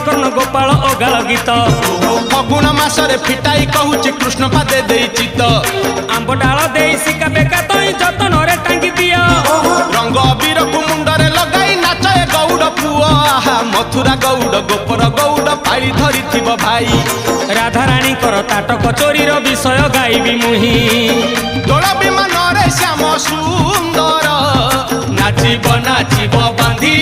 କର୍ଣ୍ଣ ଗୋପାଳ ଅଗାଳ ଗୀତ ଫଗୁଣ ମାସରେ ଫିଟାଇ କହୁଛି କୃଷ୍ଣ ପାଦେ ଦେଇ ଚିତ ଆମ୍ବ ଡାଳ ଦେଇ ଶିକା ବେକା ତଇ ଯତନରେ ଟାଙ୍ଗି ଦିଅ ରଙ୍ଗ ଅବିରକୁ ମୁଣ୍ଡରେ ଲଗାଇ ନାଚ ଏ ଗୌଡ଼ ପୁଅ ଆହା ମଥୁରା ଗୌଡ଼ ଗୋପର ଗୌଡ଼ ପାଳି ଧରିଥିବ ଭାଇ ରାଧାରାଣୀଙ୍କର ତାଟକ ଚୋରିର ବିଷୟ ଗାଇବି ମୁହିଁ ଦୋଳ ବିମାନରେ ଶ୍ୟାମ ସୁନ୍ଦର ନାଚିବ ନାଚିବ ବାନ୍ଧି